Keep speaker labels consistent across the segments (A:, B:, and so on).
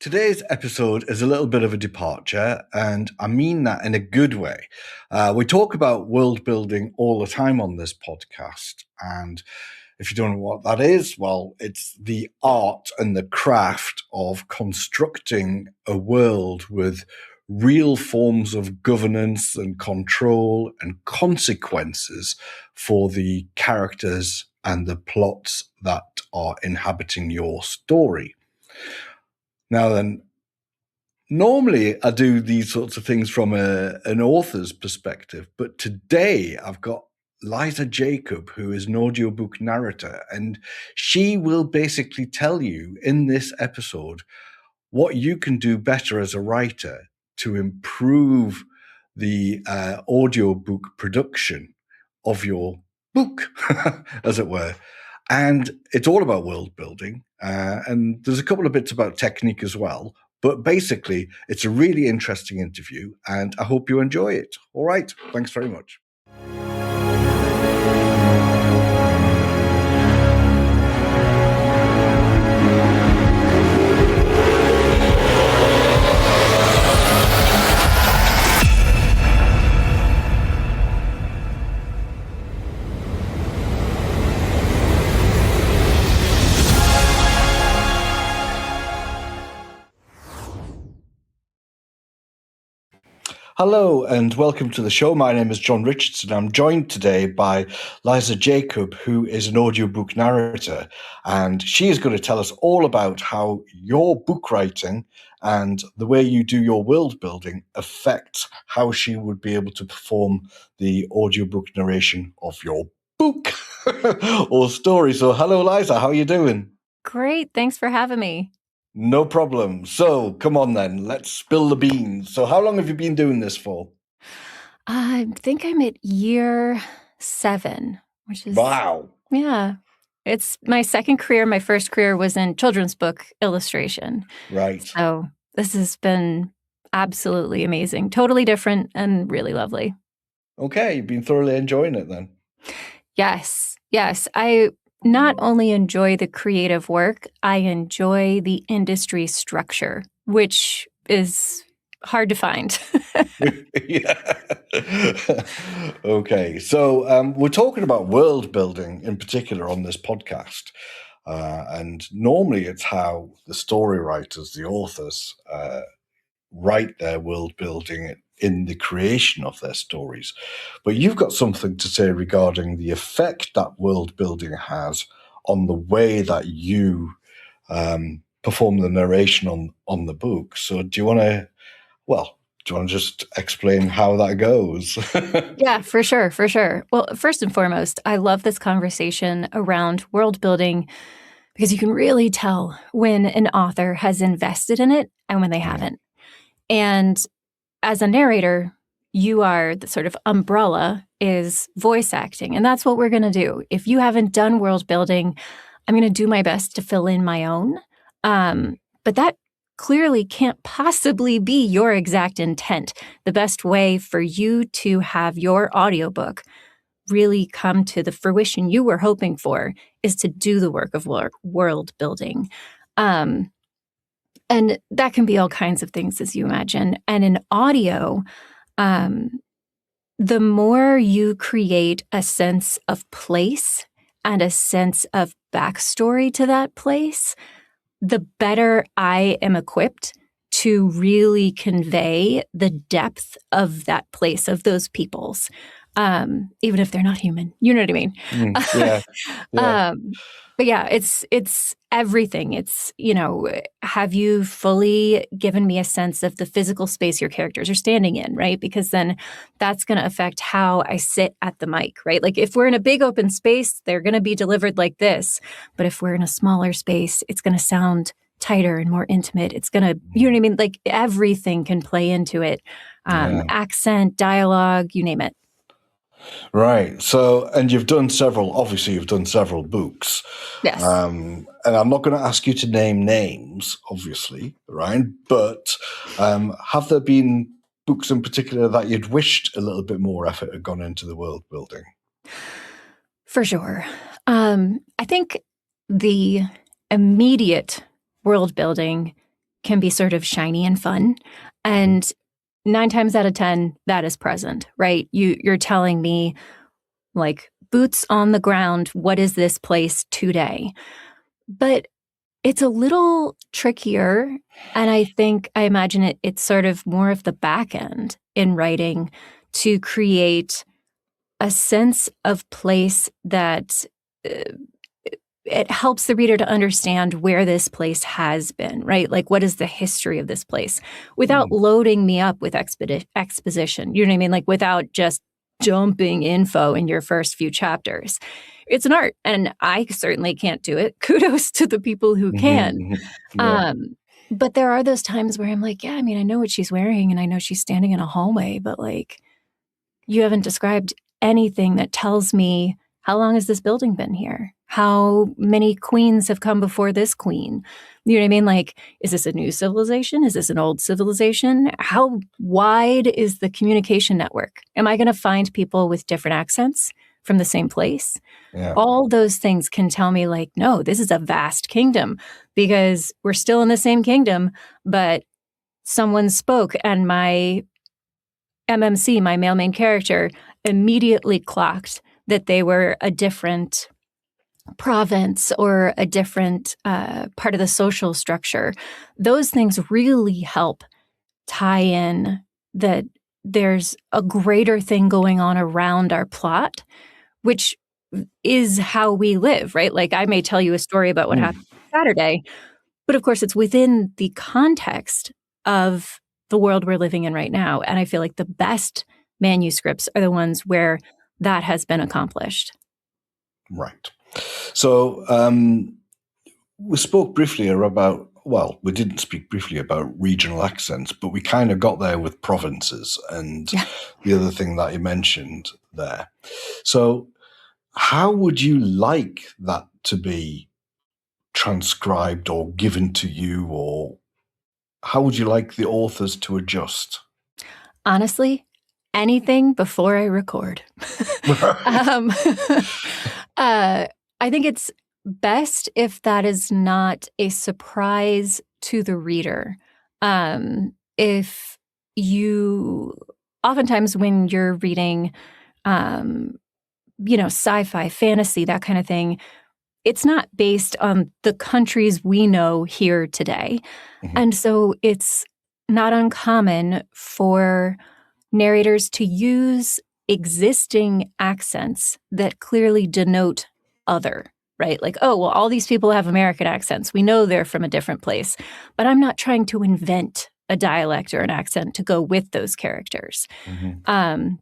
A: Today's episode is a little bit of a departure, and I mean that in a good way. We talk about world building all the time on this podcast, and if you don't know what that is, well, it's the art and the craft of constructing a world with real forms of governance and control and consequences for the characters and the plots that are inhabiting your story. Now then, normally I do these sorts of things from an author's perspective, but today I've got Liza Jacob, who is an audiobook narrator, and she will basically tell you in this episode what you can do better as a writer to improve the audiobook production of your book, as it were. And it's all about world building. And there's a couple of bits about technique as well. But basically, it's a really interesting interview, and I hope you enjoy it. All right. Thanks very much. Hello and welcome to the show. My name is John Richardson. I'm joined today by Liza Jacob, who is an audiobook narrator, and she is going to tell us all about how your book writing and the way you do your world building affects how she would be able to perform the audiobook narration of your book or story. So hello, Liza. How are you doing?
B: Great. Thanks for having me.
A: No problem. So come on then, let's spill the beans. So how long have you been doing this for?
B: I think I'm at year 7, which is...
A: Wow.
B: Yeah. It's my second career. My first career was in children's book illustration.
A: Right.
B: So this has been absolutely amazing. Totally different and really lovely.
A: Okay. You've been thoroughly enjoying it then?
B: Yes. I not only enjoy the creative work, I enjoy the industry structure, which is hard to find.
A: Yeah. Okay. So we're talking about world building in particular on this podcast. And normally it's how the story writers, the authors, write their world building in the creation of their stories. But you've got something to say regarding the effect that world building has on the way that you perform the narration on the book. So do you want to just explain how that goes?
B: Yeah, for sure. Well, first and foremost, I love this conversation around world building because you can really tell when an author has invested in it and when they haven't. And as a narrator, you are the sort of umbrella is voice acting. And that's what we're going to do. If you haven't done world building, I'm going to do my best to fill in my own. But that clearly can't possibly be your exact intent. The best way for you to have your audiobook really come to the fruition you were hoping for is to do the work of world building. And that can be all kinds of things, as you imagine. And in audio, the more you create a sense of place and a sense of backstory to that place, the better I am equipped to really convey the depth of that place, of those peoples, even if they're not human. You know what I mean?
A: Yeah.
B: But yeah, it's everything. It's, have you fully given me a sense of the physical space your characters are standing in, right? Because then that's going to affect how I sit at the mic, right? Like if we're in a big open space, they're going to be delivered like this. But if we're in a smaller space, it's going to sound tighter and more intimate. It's going to, you know what I mean? Like everything can play into it. Accent, dialogue, you name it.
A: Right. So, and you've done several books.
B: Yes.
A: And I'm not going to ask you to name names, obviously, right? But have there been books in particular that you'd wished a little bit more effort had gone into the world building?
B: For sure. I think the immediate world building can be sort of shiny and fun. And 9 times out of 10, that is present, right? You're telling me, like, boots on the ground, what is this place today? But it's a little trickier. And I imagine it's sort of more of the back end in writing to create a sense of place that it helps the reader to understand where this place has been, right? Like, what is the history of this place without loading me up with exposition? You know what I mean? Like, without just dumping info in your first few chapters. It's an art, and I certainly can't do it. Kudos to the people who can.
A: Yeah.
B: But there are those times where I'm like, yeah, I mean, I know what she's wearing, and I know she's standing in a hallway, but like, you haven't described anything that tells me, how long has this building been here? How many queens have come before this queen? You know what I mean? Like, is this a new civilization? Is this an old civilization? How wide is the communication network? Am I going to find people with different accents from the same place?
A: Yeah.
B: All those things can tell me, like, no, this is a vast kingdom, because we're still in the same kingdom, but someone spoke and my MMC, my male main character, immediately clocked that they were a different province or a different part of the social structure. Those things really help tie in that there's a greater thing going on around our plot, which is how we live, right? Like, I may tell you a story about what happened Saturday, but of course it's within the context of the world we're living in right now. And I feel like the best manuscripts are the ones where that has been accomplished.
A: Right. So we spoke briefly about, well, we didn't speak briefly about regional accents, but we kind of got there with provinces and the other thing that you mentioned there. So how would you like that to be transcribed or given to you, or how would you like the authors to adjust?
B: Honestly, anything before I record. I think it's best if that is not a surprise to the reader. If you, oftentimes when you're reading, sci-fi, fantasy, that kind of thing, it's not based on the countries we know here today. And so it's not uncommon for narrators to use existing accents that clearly denote other, right? Like, oh, well, all these people have American accents. We know they're from a different place, but I'm not trying to invent a dialect or an accent to go with those characters.
A: You're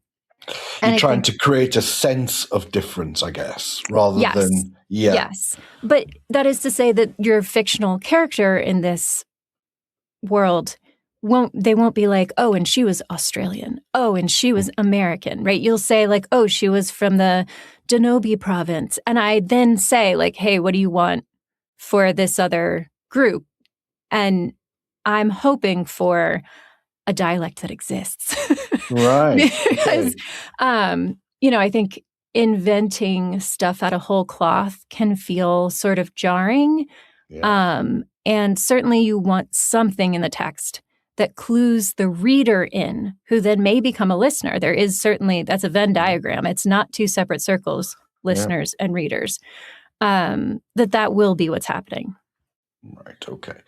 A: trying to create a sense of difference, I guess, rather than,
B: Yes. But that is to say that your fictional character in this world won't be like, oh, and she was Australian. Oh, and she was American, right? You'll say like, oh, she was from the Denobi province. And I then say like, hey, what do you want for this other group? And I'm hoping for a dialect that exists.
A: Right.
B: Because, I think inventing stuff out of whole cloth can feel sort of jarring.
A: Yeah.
B: And certainly you want something in the text that clues the reader in, who then may become a listener. There is certainly, that's a Venn diagram. It's not two separate circles, listeners and readers, that will be what's happening.
A: Right. Okay.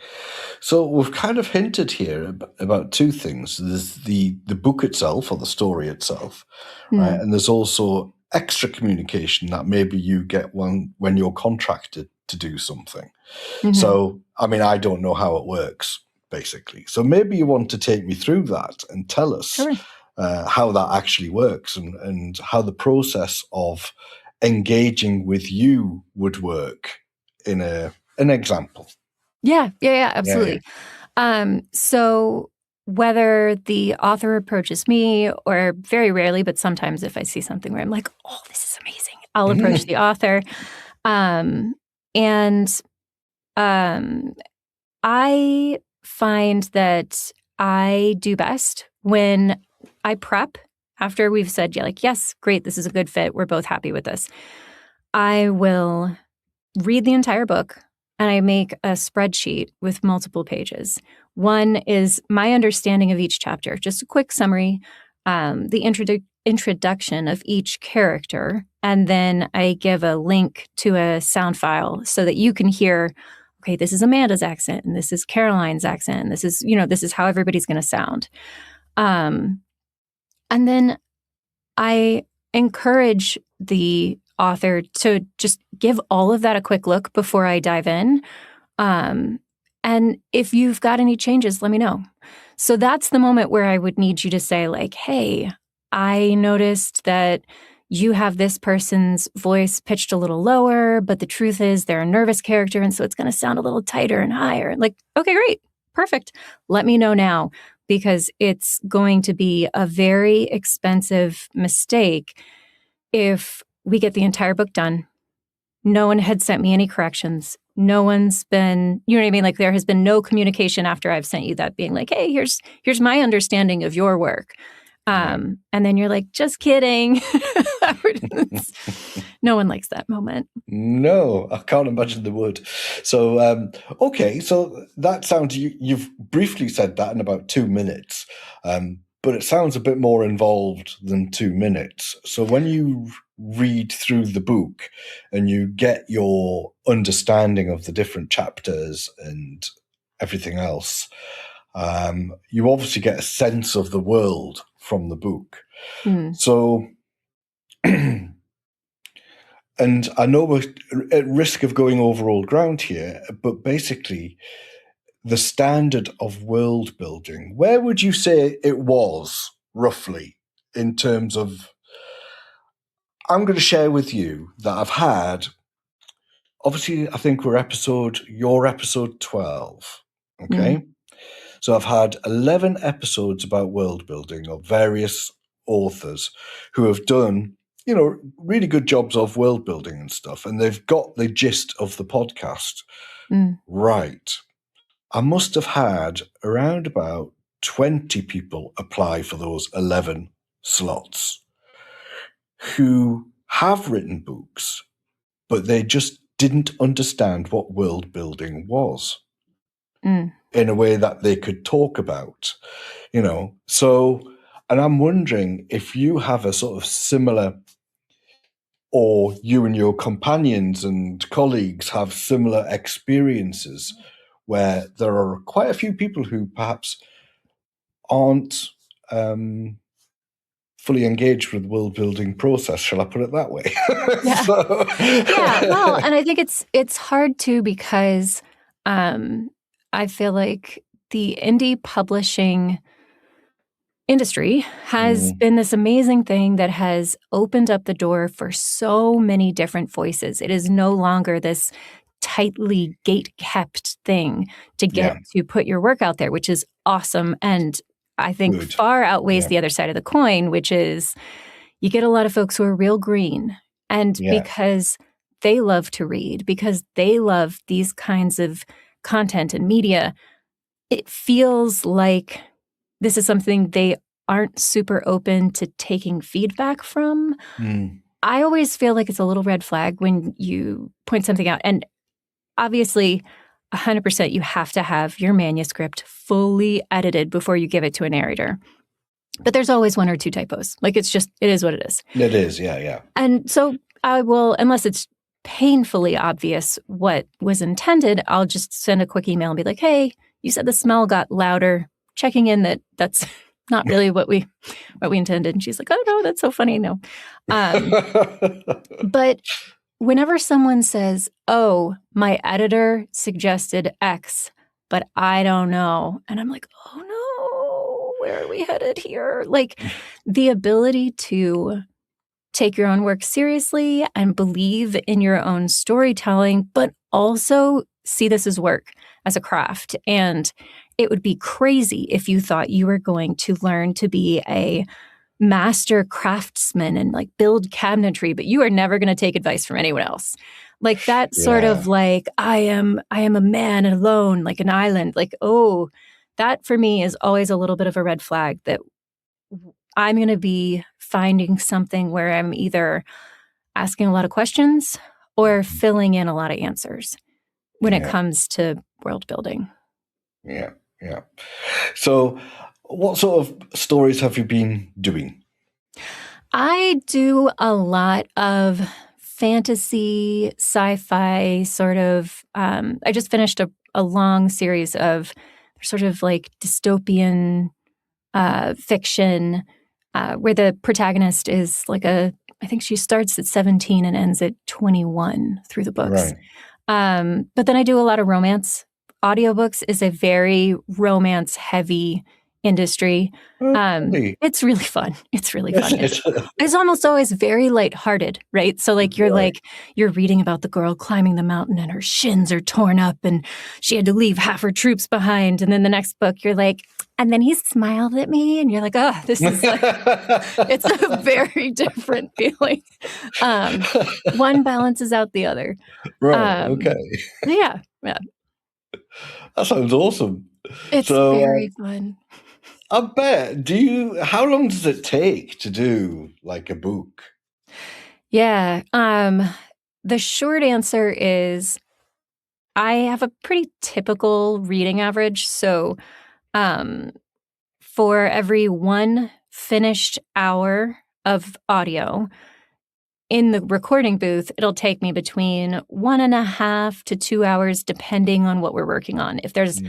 A: So we've kind of hinted here about two things. There's the book itself, or the story itself, right? And there's also extra communication that maybe you get when you're contracted to do something. So, I mean, I don't know how it works, basically. So maybe you want to take me through that and tell us how that actually works and how the process of engaging with you would work in an example.
B: Yeah, absolutely. So whether the author approaches me, or very rarely, but sometimes if I see something where I'm like, oh, this is amazing, I'll approach the author. I find that I do best when I prep after we've said, yes, great, this is a good fit, we're both happy with this. I will read the entire book, and I make a spreadsheet with multiple pages One is my understanding of each chapter, just a quick summary, the introduction of each character, and then I give a link to a sound file so that you can hear, okay, this is Amanda's accent, and this is Caroline's accent, and this is how everybody's going to sound. And then I encourage the author to just give all of that a quick look before I dive in. And if you've got any changes, let me know. So that's the moment where I would need you to say, like, hey, I noticed that you have this person's voice pitched a little lower, but the truth is they're a nervous character, and so it's going to sound a little tighter and higher. Like, okay, great, perfect. Let me know now, because it's going to be a very expensive mistake if we get the entire book done. No one had sent me any corrections. No one's been, you know what I mean? Like, there has been no communication after I've sent you that being like, hey, here's my understanding of your work. And then you're like, just kidding. No one likes that moment.
A: No, I can't imagine they would. So, okay, so that sounds, you've briefly said that in about 2 minutes, but it sounds a bit more involved than 2 minutes. So when you read through the book and you get your understanding of the different chapters and everything else, you obviously get a sense of the world from the book. So, and I know we're at risk of going over old ground here, but basically the standard of world building, where would you say it was roughly in terms of, I'm going to share with you that I've had, obviously I think you're episode 12, okay? So I've had 11 episodes about world building of various authors who have done, really good jobs of world building and stuff, and they've got the gist of the podcast. Right. I must have had around about 20 people apply for those 11 slots who have written books, but they just didn't understand what world building was in a way that they could talk about, So, and I'm wondering if you have a sort of similar, or you and your companions and colleagues have similar experiences where there are quite a few people who perhaps aren't fully engaged with the world building process. Shall I put it that way?
B: Yeah. Yeah. Well, and I think it's hard too, because I feel like the indie publishing industry has been this amazing thing that has opened up the door for so many different voices. It is no longer this tightly gate-kept thing to get to put your work out there, which is awesome. And I think far outweighs the other side of the coin, which is you get a lot of folks who are real green. And because they love to read, because they love these kinds of content and media, it feels like this is something they aren't super open to taking feedback from. I always feel like it's a little red flag when you point something out. And obviously, 100% you have to have your manuscript fully edited before you give it to a narrator. But there's always 1 or 2 typos. Like, it is what it is.
A: It is, yeah.
B: And so I will, unless it's painfully obvious what was intended, I'll just send a quick email and be like, hey, you said the smell got louder, checking in that's not really what we intended. And she's like, oh, no, that's so funny. No. But whenever someone says, oh, my editor suggested X, but I don't know. And I'm like, oh, no, where are we headed here? Like, the ability to take your own work seriously and believe in your own storytelling, but also see this as work, as a craft. And it would be crazy if you thought you were going to learn to be a master craftsman and like build cabinetry, but you are never going to take advice from anyone else. Like that sort of like, I am a man alone, like an island. Like, oh, that for me is always a little bit of a red flag that I'm going to be finding something where I'm either asking a lot of questions or filling in a lot of answers when it comes to world building.
A: Yeah. Yeah. So what sort of stories have you been doing?
B: I do a lot of fantasy, sci-fi sort of. I just finished a long series of sort of like dystopian fiction where the protagonist is like I think she starts at 17 and ends at 21 through the books.
A: Right.
B: But then I do a lot of romance. Audiobooks is a very romance-heavy industry.
A: Really?
B: It's really fun. It's really
A: Yes,
B: fun. It's almost always very lighthearted, right? So
A: Right.
B: you're reading about the girl climbing the mountain and her shins are torn up and she had to leave half her troops behind. And then the next book, you're like, and then he smiled at me and you're like, oh, this is like, it's a very different feeling. One balances out the other.
A: Right. Okay.
B: Yeah.
A: That sounds awesome.
B: It's
A: So
B: very fun.
A: I bet. How long does it take to do like a book?
B: Yeah. The short answer is I have a pretty typical reading average. So for every one finished hour of audio in the recording booth, it'll take me between 1.5 to 2 hours, depending on what we're working on. If there's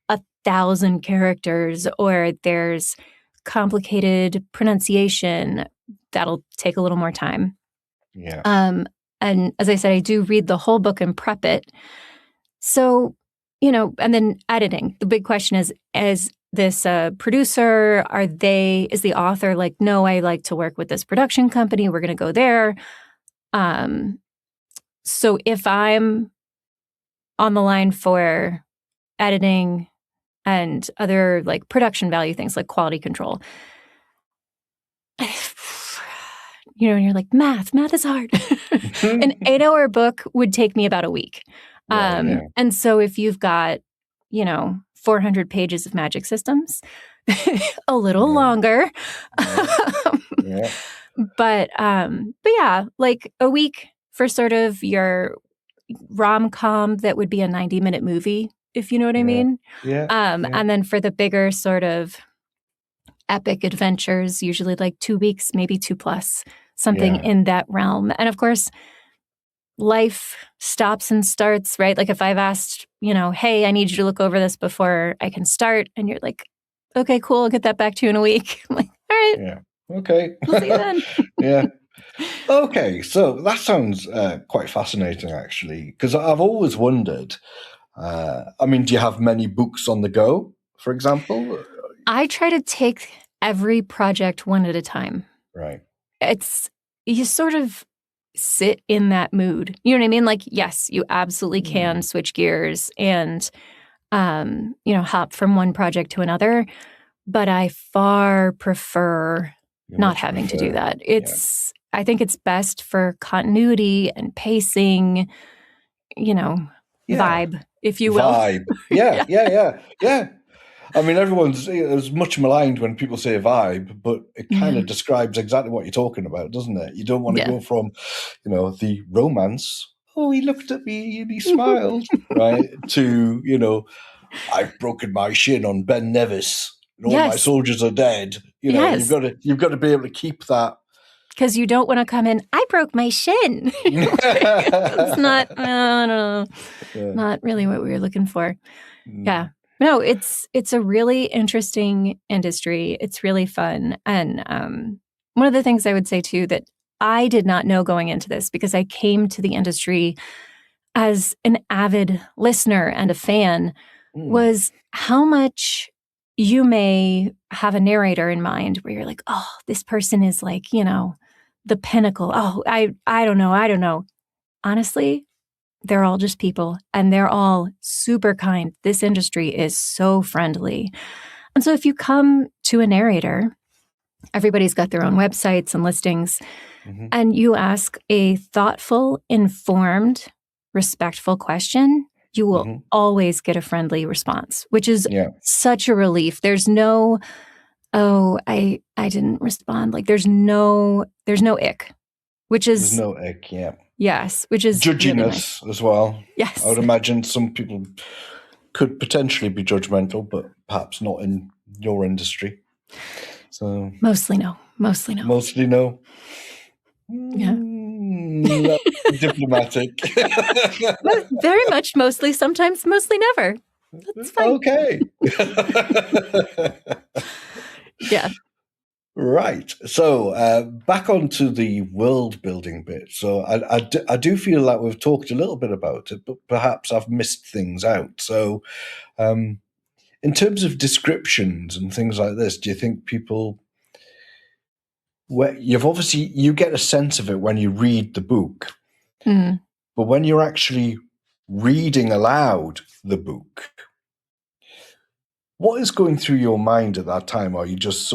B: 1,000 characters or there's complicated pronunciation, that'll take a little more time.
A: Yeah.
B: And as I said, I do read the whole book and prep it. So, and then editing. The big question is this producer, is the author like, no, I like to work with this production company. We're going to go there. So if I'm on the line for editing and other like production value things like quality control, and you're like, math is hard. An 8-hour book would take me about a week.
A: Right, yeah.
B: And so if you've got, 400 pages of magic systems, a little longer.
A: Yeah.
B: But yeah, like a week for sort of your rom-com that would be a 90-minute movie, if you know what I mean.
A: Yeah.
B: And then for the bigger sort of epic adventures, usually like 2 weeks, maybe 2+, something in that realm. And of course, life stops and starts, right? Like if I've asked, hey, I need you to look over this before I can start. And you're like, okay, cool. I'll get that back to you in a week. I'm like, all right.
A: Yeah. Okay.
B: We'll see you then.
A: Yeah. Okay. So that sounds quite fascinating, actually, because I've always wondered, do you have many books on the go, for example?
B: I try to take every project one at a time.
A: Right.
B: You sort of sit in that mood. You know what I mean? Like, yes, you absolutely can switch gears and, hop from one project to another. But I far prefer not having to do that. I think it's best for continuity and pacing, vibe, if you will.
A: Vibe. Yeah. I mean, it's much maligned when people say vibe, but it kind of describes exactly what you're talking about, doesn't it? You don't want to go from, the romance, oh, he looked at me and he smiled, right, to, I've broken my shin on Ben Nevis and all my soldiers are dead. You've got to be able to keep that.
B: Because you don't want to come in, I broke my shin. It's not, not really what we were looking for. Yeah. No, it's a really interesting industry. It's really fun. And one of the things I would say, too, that I did not know going into this, because I came to the industry as an avid listener and a fan, was how much you may have a narrator in mind where you're like, oh, this person is like, the pinnacle. Oh, I don't know. Honestly, they're all just people and they're all super kind. This industry is so friendly. And so if you come to a narrator, everybody's got their own websites and listings, and you ask a thoughtful, informed, respectful question, you will always get a friendly response, which is such a relief. There's no, oh, I didn't respond. Like there's no ick, which is...
A: There's no ick, yeah.
B: Yes, which is
A: judginess
B: really nice.
A: as well.
B: Yes.
A: I would imagine some people could potentially be judgmental, but perhaps not in your industry. So
B: Mostly no. Mostly no.
A: Mostly no.
B: Yeah.
A: That's diplomatic.
B: Very much mostly, sometimes mostly never. That's fine.
A: Okay.
B: Yeah.
A: Right. So back onto the world building bit. So I do feel like we've talked a little bit about it, but perhaps I've missed things out. So in terms of descriptions and things like this, do you think people, you get a sense of it when you read the book, but when you're actually reading aloud the book, what is going through your mind at that time? Are you just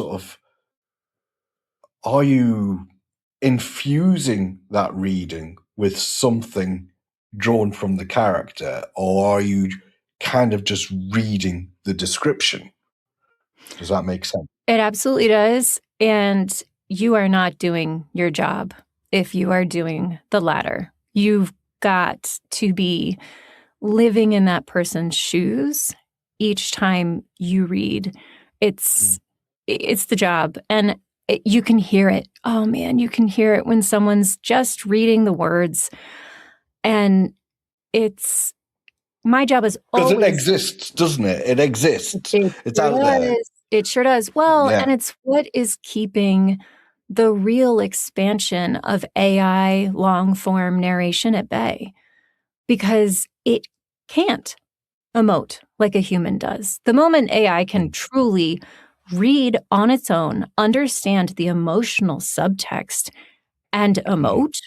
A: are you infusing that reading with something drawn from the character, or are you kind of just reading the description? Does that make sense?
B: It absolutely does. And you are not doing your job if you are doing the latter. You've got to be living in that person's shoes each time you read. It's the job. And you can hear it. Oh man, you can hear it when someone's just reading the words. And my job is always...
A: Because it exists, doesn't it? It exists. It's out there.
B: It sure does. Well, and it's what is keeping the real expansion of AI long-form narration at bay, because it can't emote like a human does. The moment AI can truly read on its own, understand the emotional subtext, and emote,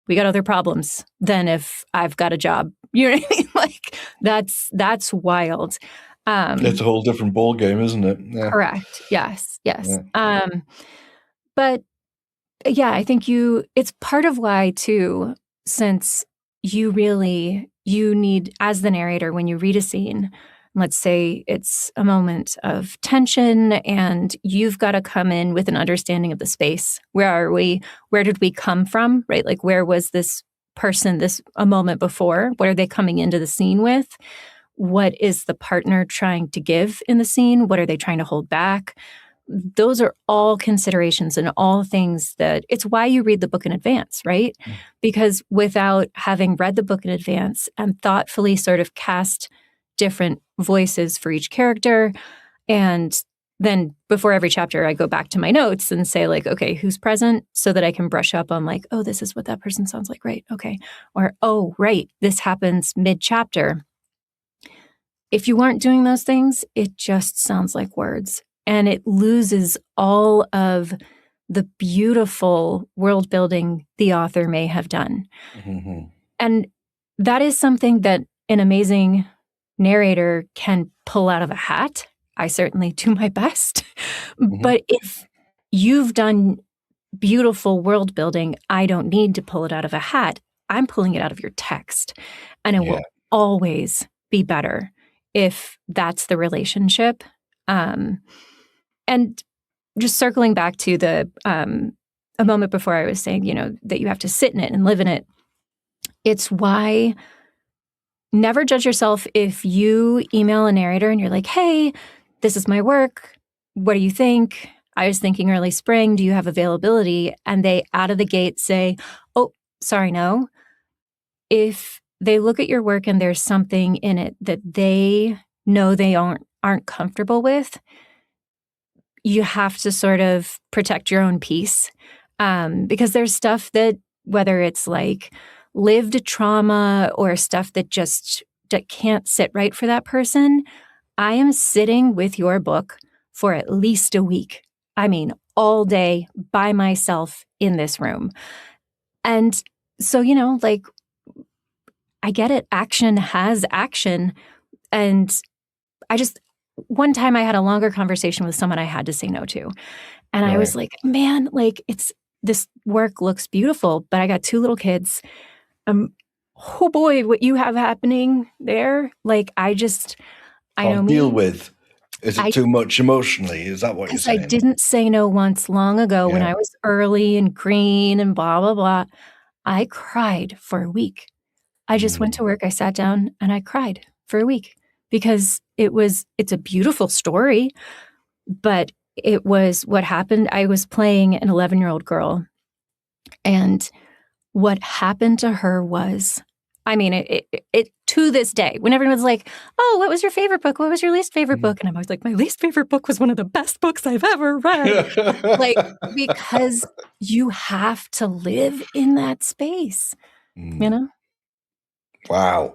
B: we got other problems than if I've got a job. You know what I mean? Like, that's wild.
A: It's a whole different ball game, isn't it?
B: Yeah. Correct. Yes. Yeah. But yeah, I think it's part of why too, since you need, as the narrator, when you read a scene, let's say it's a moment of tension and you've got to come in with an understanding of the space. Where are we? Where did we come from? Right? Like, where was this person a moment before? What are they coming into the scene with? What is the partner trying to give in the scene? What are they trying to hold back? Those are all considerations and all things it's why you read the book in advance, right? Because without having read the book in advance and thoughtfully sort of cast different voices for each character, and then before every chapter, I go back to my notes and say, like, okay, who's present, so that I can brush up on, like, oh, this is what that person sounds like, right? Okay. Or, oh, right, this happens mid-chapter. If you aren't doing those things, it just sounds like words. And it loses all of the beautiful world building the author may have done. Mm-hmm. And that is something that an amazing narrator can pull out of a hat. I certainly do my best. Mm-hmm. But if you've done beautiful world building, I don't need to pull it out of a hat. I'm pulling it out of your text. And it will always be better if that's the relationship. And just circling back to a moment before, I was saying, that you have to sit in it and live in it. It's why never judge yourself if you email a narrator and you're like, hey, this is my work. What do you think? I was thinking early spring. Do you have availability? And they out of the gate say, oh, sorry, no. If they look at your work and there's something in it that they know they aren't comfortable with, you have to sort of protect your own peace, because there's stuff that, whether it's like lived trauma or stuff that can't sit right for that person, I am sitting with your book for at least a week. I mean, all day by myself in this room. And so, like, I get it. Action has action. And one time I had a longer conversation with someone I had to say no to. And I was like, man, like, this work looks beautiful, but I got 2 little kids. Oh boy, what you have happening there. Like, I know
A: deal with. Is it too much emotionally? Is that what you're saying?
B: I didn't say no once long ago when I was early and green and blah, blah, blah. I cried for a week. I just went to work, I sat down and I cried for a week because it's a beautiful story, but it was what happened. I was playing an 11-year-old girl, and what happened to her was, I mean, it to this day, when everyone's like, oh, what was your favorite book? What was your least favorite book? And I'm always like, my least favorite book was one of the best books I've ever read. Like, because you have to live in that space, you know?
A: Wow.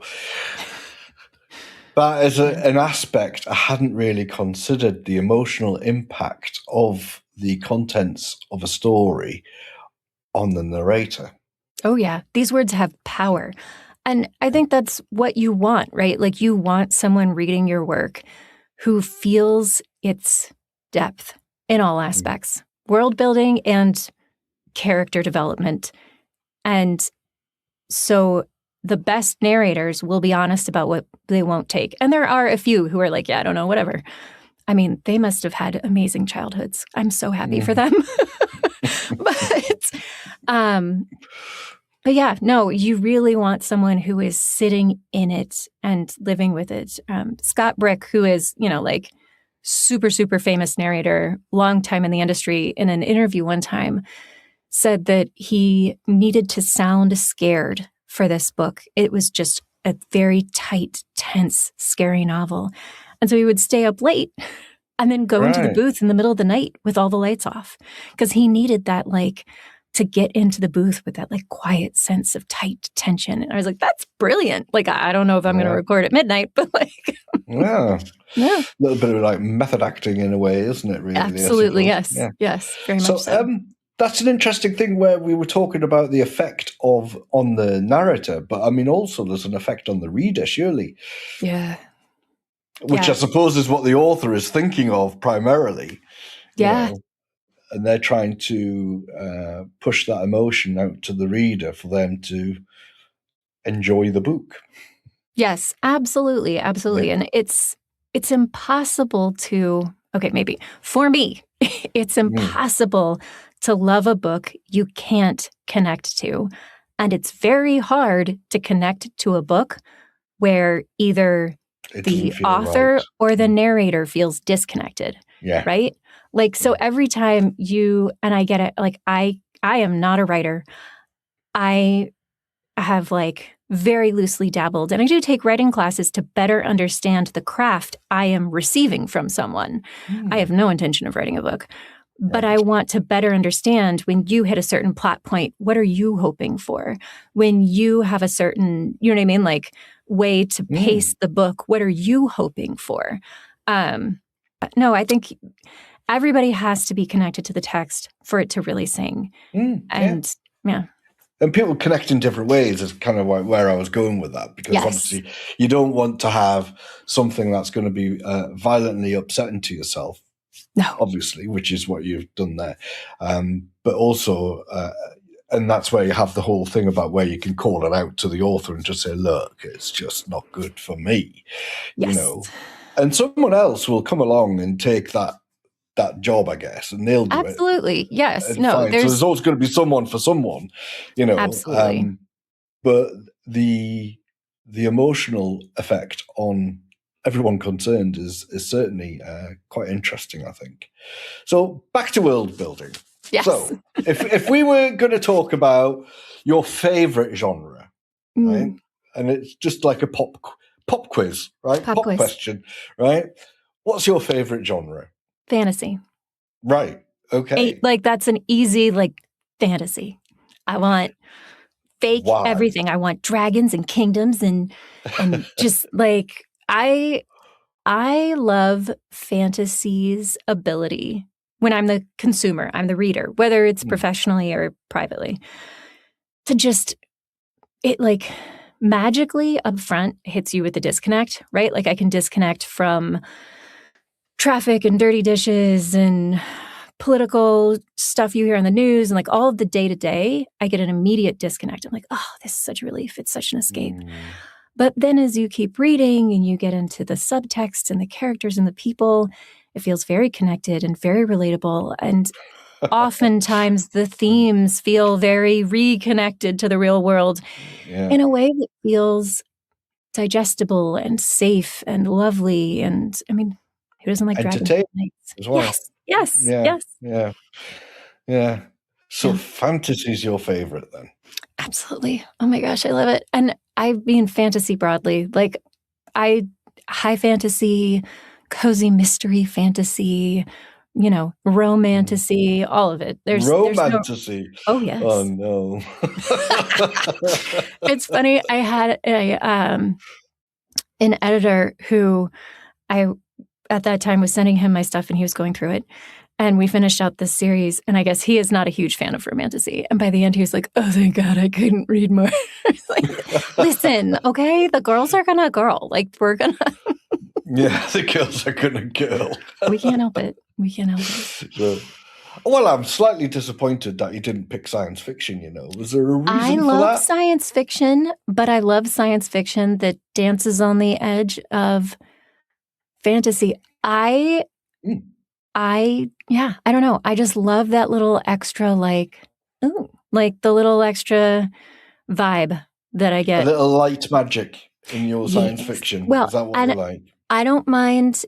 A: That is an aspect I hadn't really considered, the emotional impact of the contents of a story on the narrator.
B: Oh, yeah. These words have power. And I think that's what you want, right? Like, you want someone reading your work who feels its depth in all aspects, world building and character development. And so the best narrators will be honest about what they won't take. And there are a few who are like, yeah, I don't know, whatever. I mean, they must have had amazing childhoods. I'm so happy for them. But yeah, no, you really want someone who is sitting in it and living with it. Scott Brick, who is, like super, super famous narrator, long time in the industry, in an interview one time, said that he needed to sound scared for this book. It was just a very tight, tense, scary novel. And so he would stay up late and then go into the booth in the middle of the night with all the lights off, because he needed that, to get into the booth with that quiet sense of tight tension. And I was like, that's brilliant. I don't know if I'm going to record at midnight, but
A: yeah. A little bit of method acting in a way, isn't it? Really?
B: Absolutely. Yes. Yeah. Yes. Very much so.
A: That's an interesting thing where we were talking about the effect on the narrator, but I mean, also there's an effect on the reader, surely.
B: Yeah.
A: Which I suppose is what the author is thinking of primarily.
B: Yeah.
A: And they're trying to push that emotion out to the reader for them to enjoy the book.
B: Yes, absolutely. Absolutely. Yeah. And it's impossible to, maybe for me, it's impossible to love a book you can't connect to. And it's very hard to connect to a book where either the author or the narrator feels disconnected.
A: Yeah.
B: Right? So every time and I get it, I am not a writer. I have very loosely dabbled, and I do take writing classes to better understand the craft I am receiving from someone. I have no intention of writing a book, but I want to better understand, when you hit a certain plot point, what are you hoping for? When you have a certain, you know what I mean? Way to pace the book, what are you hoping for? No, I think everybody has to be connected to the text for it to really sing. And
A: And people connect in different ways is kind of where I was going with that, because obviously you don't want to have something that's going to be violently upsetting to yourself.
B: No.
A: Obviously, which is what you've done there. But also, and that's where you have the whole thing about where you can call it out to the author and just say, look, it's just not good for me.
B: Yes.
A: And someone else will come along and take that job, I guess, and they'll do it.
B: Absolutely. Yes.
A: So there's always going to be someone for someone,
B: Absolutely.
A: But the emotional effect on everyone concerned is certainly quite interesting, I think. So back to world building.
B: Yes.
A: So if we were going to talk about your favorite genre, right? And it's just like a pop quiz, right? Pop
B: quiz.
A: Question, right? What's your favorite genre?
B: Fantasy.
A: Right. Okay.
B: That's an easy, fantasy. I want fake everything. I want dragons and kingdoms and just I love fantasy's ability when I'm the consumer, I'm the reader, whether it's professionally or privately, to just, it magically upfront hits you with the disconnect, right? I can disconnect from traffic and dirty dishes and political stuff you hear on the news and all of the day-to-day. I get an immediate disconnect. I'm like, oh, this is such a relief. It's such an escape. But then as you keep reading and you get into the subtext and the characters and the people, it feels very connected and very relatable. And oftentimes the themes feel very reconnected to the real world in a way that feels digestible and safe and lovely. And I mean, who doesn't like dragons?
A: Entertaining as well.
B: Yes.
A: Yeah. So fantasy is your favorite then?
B: Absolutely. Oh my gosh, I love it. And I mean fantasy broadly. Like high fantasy, cozy mystery fantasy, romantasy, all of it. There's
A: romantasy.
B: Oh yes.
A: Oh no.
B: It's funny. I had an editor who I at that time was sending him my stuff and he was going through it. And we finished out this series, and I guess he is not a huge fan of romantasy. And by the end, he was like, "Oh, thank God, I couldn't read more." Like, listen, okay, the girls are gonna girl. Like, we're gonna.
A: Yeah, the girls are gonna girl.
B: We can't help it.
A: So, well, I'm slightly disappointed that you didn't pick science fiction. Was there a reason for that?
B: I love science fiction, but I love science fiction that dances on the edge of fantasy. I don't know. I just love that little extra, like the little extra vibe that I get.
A: A little light magic in your science fiction.
B: Well,
A: is that what you like?
B: I don't mind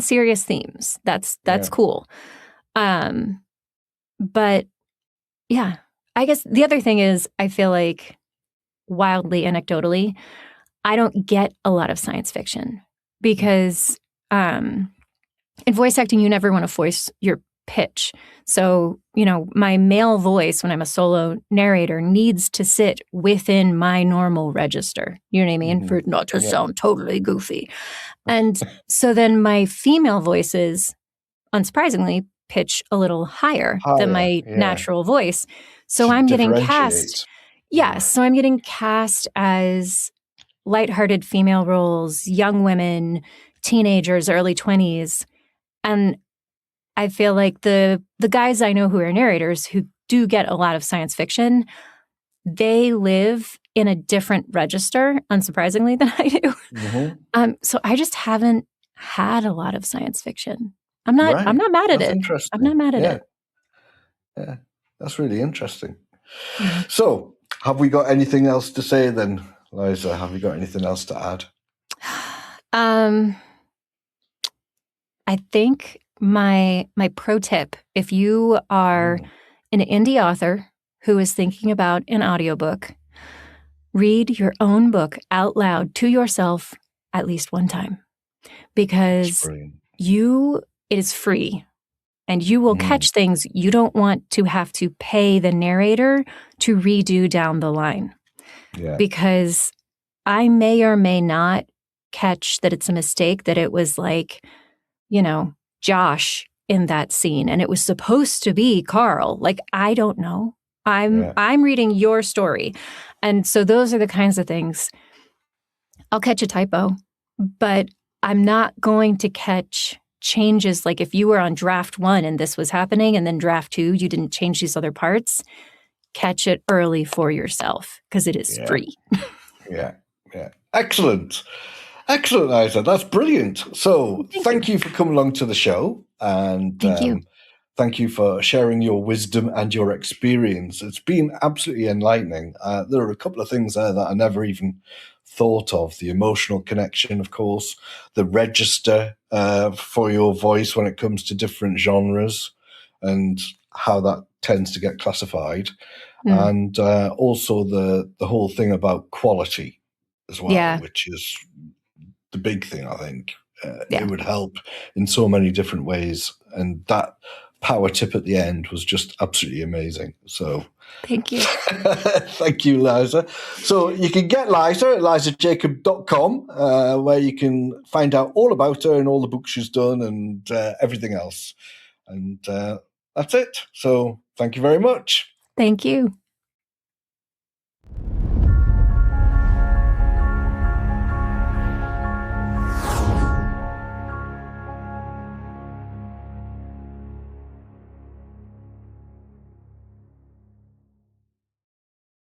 B: serious themes. That's cool. But yeah, I guess the other thing is I feel like wildly anecdotally, I don't get a lot of science fiction because in voice acting, you never want to voice your pitch. So, my male voice when I'm a solo narrator needs to sit within my normal register. You know what I mean? For it not to sound totally goofy. And so then my female voices, unsurprisingly, pitch a little higher than my natural voice. So I'm getting cast. Yes. So I'm getting cast as lighthearted female roles, young women, teenagers, early 20s. And I feel like the guys I know who are narrators who do get a lot of science fiction, they live in a different register, unsurprisingly, than I do. So I just haven't had a lot of science fiction. I'm not mad at it. I'm not mad at it.
A: Yeah, that's really interesting. So, have we got anything else to say then, Liza? Have you got anything else to add?
B: I think my pro tip, if you are an indie author who is thinking about an audiobook, read your own book out loud to yourself at least one time, because it is free and you will catch things you don't want to have to pay the narrator to redo down the line. Yeah. Because I may or may not catch that it's a mistake, that it was like, Josh in that scene and it was supposed to be Carl. Like, I don't know. I'm reading your story. And so those are the kinds of things. I'll catch a typo, but I'm not going to catch changes. Like if you were on draft 1 and this was happening and then draft 2, you didn't change these other parts, catch it early for yourself because it is free.
A: Yeah. Excellent, Liza. That's brilliant. So thank you for coming along to the show. And
B: thank you.
A: Thank you for sharing your wisdom and your experience. It's been absolutely enlightening. There are a couple of things there that I never even thought of. The emotional connection, of course, the register for your voice when it comes to different genres and how that tends to get classified. And also the whole thing about quality as well, which is the big thing, I think. It would help in so many different ways. And that power tip at the end was just absolutely amazing. So
B: thank you.
A: Thank you, Liza. So you can get Liza at lizajacob.com, where you can find out all about her and all the books she's done and everything else. And that's it. So thank you very much.
B: Thank you.